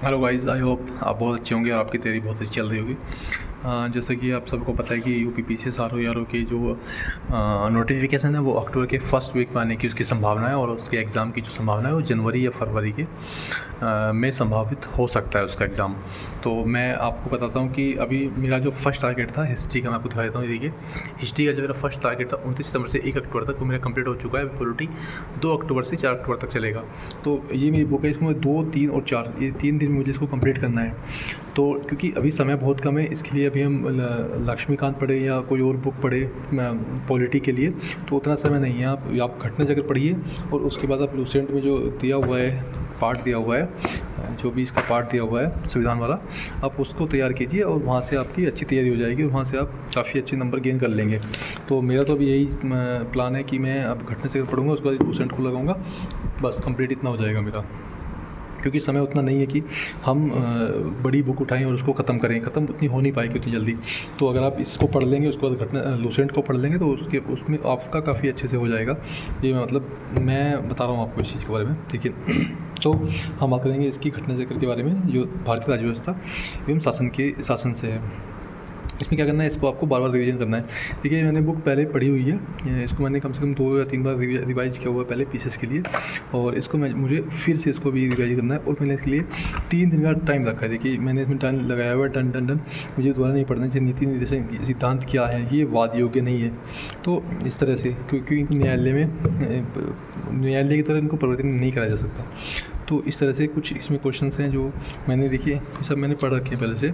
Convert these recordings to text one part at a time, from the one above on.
Hello guys, I hope आप बहुत अच्छे होंगे और आपकी तैयारी बहुत अच्छी चल रही होगी। जैसा कि आप सबको पता है कि यूपीपीसीएस आरओ की जो नोटिफिकेशन है वो अक्टूबर के फर्स्ट वीक में आने की उसकी संभावना है, और उसके एग्ज़ाम की जो संभावना है वो जनवरी या फरवरी के में संभावित हो सकता है उसका एग्ज़ाम। तो मैं आपको बताता हूँ कि अभी मेरा जो फर्स्ट टारगेट था हिस्ट्री का, मैं आपको दिखा देता हूँ। देखिए, हिस्ट्री का जो मेरा फर्स्ट टारगेट था 29 सितंबर से 1 अक्टूबर तक, वो मेरा कंप्लीट हो चुका है। पॉलिटी 2 अक्टूबर से 4 अक्टूबर तक चलेगा। तो ये मेरी बुक है, इसमें 2, 3 और 4 ये 3 दिन मुझे इसको कंप्लीट करना है। तो क्योंकि अभी समय बहुत कम है, इसके लिए अभी हम लक्ष्मीकांत पढ़े या कोई और बुक पढ़े पॉलिटी के लिए तो उतना समय नहीं है। आप घटना चक्र पढ़िए, और उसके बाद आप लूसेंट में जो दिया हुआ है पार्ट दिया हुआ है, जो भी इसका पार्ट दिया हुआ है संविधान वाला, आप उसको तैयार कीजिए और वहाँ से आपकी अच्छी तैयारी हो जाएगी और वहाँ से आप काफ़ी अच्छे नंबर गेन कर लेंगे। तो मेरा तो अभी यही प्लान है कि मैं अब घटना चक्र पढ़ूँगा, उसके बाद लूसेंट को लगाऊंगा, बस कंप्लीट इतना हो जाएगा मेरा। क्योंकि समय उतना नहीं है कि हम बड़ी बुक उठाएं और उसको ख़त्म करें, ख़त्म उतनी हो नहीं पाएगी उतनी जल्दी। तो अगर आप इसको पढ़ लेंगे, उसके बाद घटना लूसेंट को पढ़ लेंगे, तो उसमें आपका काफ़ी अच्छे से हो जाएगा। ये मैं बता रहा हूँ आपको इस चीज़ के बारे में। देखिए तो हम बात करेंगे इसकी घटना चक्र के बारे में, जो भारतीय राज्य व्यवस्था एवं शासन से है। इसमें क्या करना है, इसको आपको बार बार रिवीजन करना है। देखिए, मैंने बुक पहले पढ़ी हुई है, इसको मैंने कम से कम 2 या 3 बार रिवाइज़ किया हुआ है पहले पीसेस के लिए, और इसको मुझे फिर से इसको भी रिवाइज करना है, और मैंने इसके लिए 3 दिन का टाइम रखा है। देखिए, मैंने इसमें टाइम लगाया हुआ है, डन मुझे दोबारा नहीं पढ़ना चाहिए। नीति निर्देशन सिद्धांत क्या है, ये वाद योग्य नहीं है। तो इस तरह से, क्योंकि न्यायालय की तरह इनको परिवर्तन नहीं कराया जा सकता। तो इस तरह से कुछ इसमें क्वेश्चन हैं जो मैंने, देखिए सब मैंने पढ़ रखे हैं पहले से,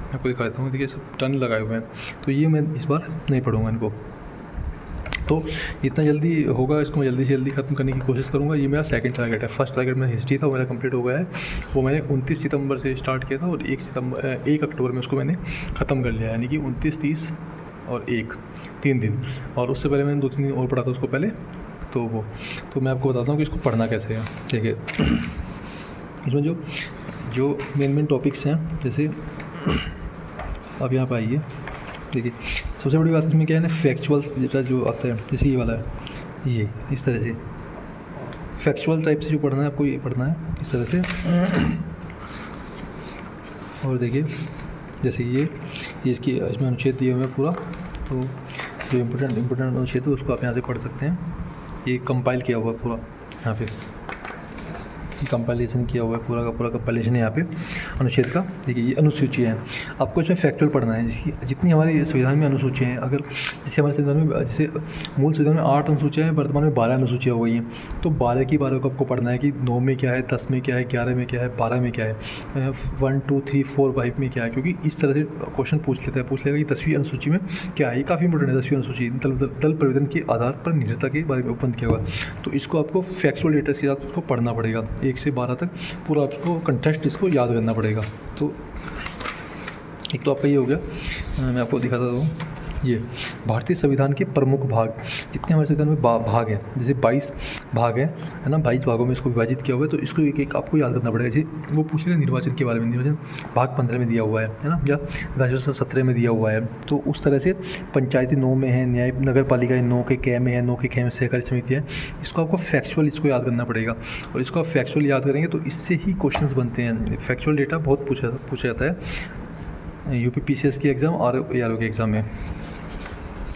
आपको दिखा देता हूँ। देखिए, सब टन लगाए हुए हैं, तो ये मैं इस बार नहीं पढ़ूँगा इनको। तो जितना जल्दी होगा इसको मैं जल्दी से जल्दी ख़त्म करने की कोशिश करूँगा। ये मेरा सेकंड टारगेट है। फर्स्ट टारगेट मेरा हिस्ट्री था, वो मेरा कंप्लीट हो गया है। वो मैंने 29 सितंबर से स्टार्ट किया था, और 1 अक्टूबर में उसको मैंने ख़त्म कर लिया, यानी कि 29, 30 और 1 3 दिन। और उससे पहले मैंने 2-3 दिन और पढ़ा था उसको पहले। तो मैं आपको बताता हूँ कि इसको पढ़ना कैसे है। देखिए, इसमें जो मेन टॉपिक्स हैं, जैसे अब यहाँ पर आइए। देखिए, सबसे बड़ी बात इसमें क्या है ना, फैक्चुअल्स जो आता है, जैसे ये वाला है, ये इस तरह से फैक्चुअल टाइप से जो पढ़ना है आपको, ये पढ़ना है इस तरह से। और देखिए, जैसे ये इसकी इसमें अनुच्छेद दिए हुए हैं पूरा, तो जो इम्पोर्टेंट अनुच्छेद है उसको आप यहाँ से पढ़ सकते हैं। ये कंपाइल किया हुआ है पूरा, यहाँ पे कंपाइलेशन किया हुआ है, पूरा का पूरा कंपाइलेशन है यहाँ पे अनुच्छेद का। देखिए, ये अनुसूची है, आपको इसमें फैक्चुअल पढ़ना है। जितनी हमारी संविधान में अनुसूचियाँ हैं, अगर जैसे हमारे संविधान में, जैसे मूल संविधान में 8 अनुसूचियाँ हैं, वर्तमान में 12 अनुसूचियाँ हो गई हैं। तो 12 की 12 को आपको पढ़ना है कि 9 में क्या है, 10 में क्या है, 11 में क्या है, 12 में क्या है, 1, 2, 3, 4, 5 में क्या है। क्योंकि इस तरह से क्वेश्चन पूछ लेगा कि 10वीं अनुसूची में क्या है। ये काफ़ी इंपॉर्टेंट है। 10वीं अनुसूची दल परिवर्तन के आधार पर निरता के बारे में उपबंध किया हुआ है। तो इसको आपको फैक्चुअल डेटा के साथ उसको पढ़ना पड़ेगा, 1 से 12 तक पूरा आपको कंटेक्स्ट इसको याद करना पड़ेगा। तो एक तो आपका ये हो गया। मैं आपको दिखाता हूँ, ये भारतीय संविधान के प्रमुख भाग, जितने हमारे संविधान में भाग हैं, जैसे 22 भाग हैं, है ना, 22 भागों में इसको विभाजित किया हुआ है। तो इसको एक आपको याद करना पड़ेगा। जैसे वो पूछ लेगा निर्वाचन के बारे में, निर्वाचन भाग 15 में दिया हुआ है ना, या राज्यसभा 17 में दिया हुआ है। तो उस तरह से पंचायती 9 में है, न्याय नगर पालिका 9 के कै में है, 9 के खे में सहकारी समिति है। इसको आपको फैक्चुअल इसको याद करना पड़ेगा, और इसको आप फैक्चुअल याद करेंगे तो इससे ही क्वेश्चन बनते हैं। फैक्चुअल डेटा बहुत पूछा जाता है यूपीपीसीएस की एग्ज़ाम और ARO के एग्ज़ाम में।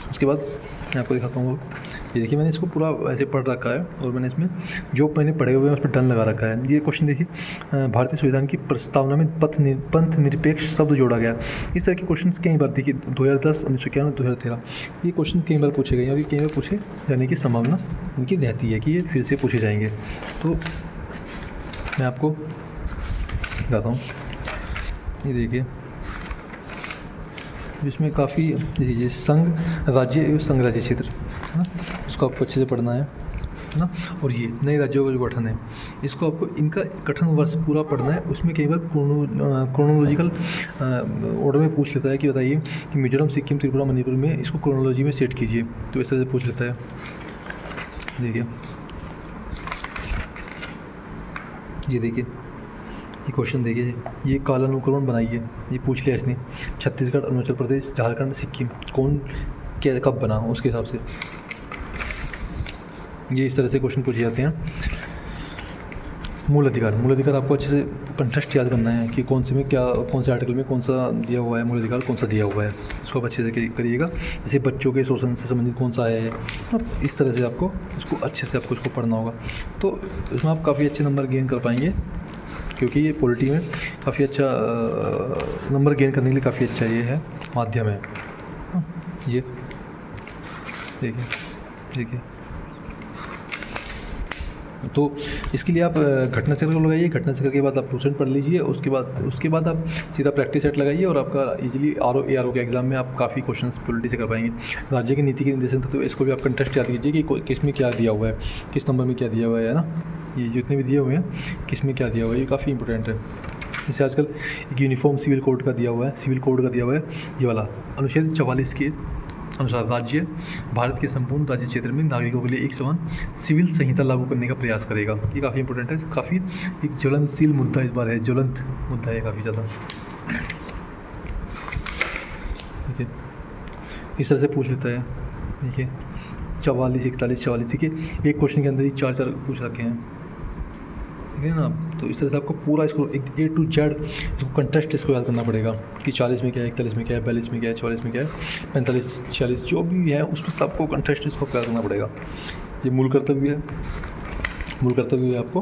उसके बाद मैं आपको दिखाता हूँ। ये देखिए, मैंने इसको पूरा ऐसे पढ़ रखा है, और मैंने इसमें जो मैंने पढ़े हुए हैं उस पर डन लगा रखा है। ये क्वेश्चन देखिए, भारतीय संविधान की प्रस्तावना में पंथ निरपेक्ष शब्द जोड़ा गया। इस तरह के क्वेश्चन कई बार, देखिए 2010, 1991, 2013 ये क्वेश्चन कई बार पूछे गए, और ये कई बार पूछे जाने की संभावना इनकी रहती है कि ये फिर से पूछे जाएंगे। तो मैं आपको दिखाता हूँ। ये देखिए, इसमें काफ़ी, जैसे संघ राज्य एवं संघ राज्य क्षेत्र है ना, उसको आपको अच्छे से पढ़ना है ना। और ये नए राज्यों का जो गठन है, इसको आपको इनका गठन वर्ष पूरा पढ़ना है। उसमें कई बार क्रोनोलॉजिकल ऑर्डर में पूछ लेता है कि बताइए कि मिजोरम, सिक्किम, त्रिपुरा, मणिपुर में इसको क्रोनोलॉजी में सेट कीजिए। तो इस तरह से पूछ लेता है। देखिए, ये देखिए, ये क्वेश्चन देखिए, ये कालानुक्रमण बनाइए, ये पूछ लिया इसने। छत्तीसगढ़, अरुणाचल प्रदेश, झारखंड, सिक्किम कौन क्या कब बना, उसके हिसाब से ये इस तरह से क्वेश्चन पूछे जाते हैं। मूल अधिकार आपको अच्छे से कंटेक्स्ट याद करना है कि कौन से आर्टिकल में कौन सा दिया हुआ है, मूल अधिकार कौन सा दिया हुआ है, इसको आप अच्छे से करिएगा। जैसे बच्चों के शोषण से संबंधित कौन सा है, तो इस तरह से आपको इसको अच्छे से आपको इसको पढ़ना होगा। तो इसमें आप काफ़ी अच्छे नंबर गेन कर पाएंगे, क्योंकि ये पॉलिटी में काफ़ी अच्छा नंबर गेन करने के लिए काफ़ी अच्छा ये है माध्यम है। ये देखिए तो इसके लिए आप घटना चक्र को लगाइए। घटना चक्र के बाद आप क्वेश्चन पढ़ लीजिए, उसके बाद आप सीधा प्रैक्टिस सेट लगाइए और आपका इजीली आरओ के एग्जाम में आप काफ़ी क्वेश्चंस पॉलिटी से कर पाएंगे। राज्य की नीति के निर्देशन तत्व, तो इसको भी आप कंटेक्स्ट याद कीजिए कि किस में क्या दिया हुआ है, किस नंबर में क्या दिया हुआ है ना। ये जितने भी दिए हुए हैं किस में क्या दिया हुआ है, ये काफ़ी इंपॉर्टेंट है। जैसे आजकल एक यूनिफॉर्म सिविल कोड का दिया हुआ है, ये वाला अनुच्छेद 44 के अनुसार राज्य भारत के संपूर्ण राज्य क्षेत्र में नागरिकों के लिए एक समान सिविल संहिता लागू करने का प्रयास करेगा। ये काफ़ी इंपॉर्टेंट है, काफ़ी एक ज्वलनशील मुद्दा इस बार है, ज्वलंत मुद्दा है काफ़ी ज़्यादा। ठीक है, इस तरह से पूछ लेता है। देखिए 44, 41, 44, ठीक है, एक क्वेश्चन के अंदर ही चार पूछ रखे हैं, ठीक है ना। तो इस तरह से आपको पूरा इसको एक A to Z इसको कंटेस्ट इसको याद करना पड़ेगा कि 40 में क्या है, 41 में क्या है, 42 में क्या है, 44 में क्या है, 45, 46 जो भी है उसमें सबको कंटेस्ट इसको याद करना पड़ेगा। ये मूल कर्तव्य है आपको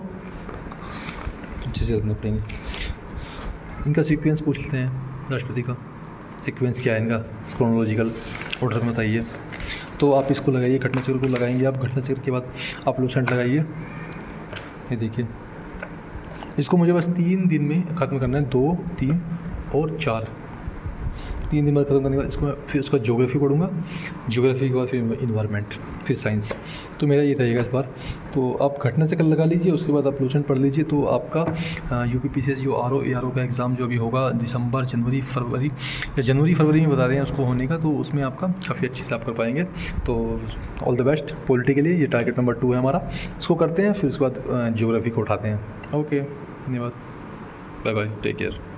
अच्छे से याद करना पड़ेंगे। इनका सीक्वेंस पूछ लेते हैं, राष्ट्रपति का सीक्वेंस क्या है इनका, क्रोनोलॉजिकल ऑर्डर में बताइए। तो आप इसको लगाइए, घटना चक्र को लगाएंगे आप। घटना चक्र के बाद आप लूसेंट लगाइए। ये देखिए, इसको मुझे बस 3 दिन में ख़त्म करना है, 2, 3 और 4, 3 दिन बाद ख़त्म करने के बाद इसको फिर उसका ज्योग्राफी पढ़ूंगा, ज्योग्राफी के बाद फिर इन्वायरमेंट, फिर साइंस। तो मेरा ये रहेगा इस बार। तो आप घटना चक्र लगा लीजिए, उसके बाद आप लूसेंट पढ़ लीजिए। तो आपका यूपीपीसीएस जो आरओ का एग्ज़ाम जो अभी होगा दिसंबर, जनवरी फरवरी में बता रहे हैं उसको होने का, तो उसमें आपका काफ़ी अच्छे से आप कर पाएंगे। तो ऑल द बेस्ट पॉलिटी के लिए। ये टारगेट नंबर 2 है हमारा, इसको करते हैं, फिर उसके बाद ज्योग्राफी को उठाते हैं। ओके, धन्यवाद, बाय बाय, टेक केयर।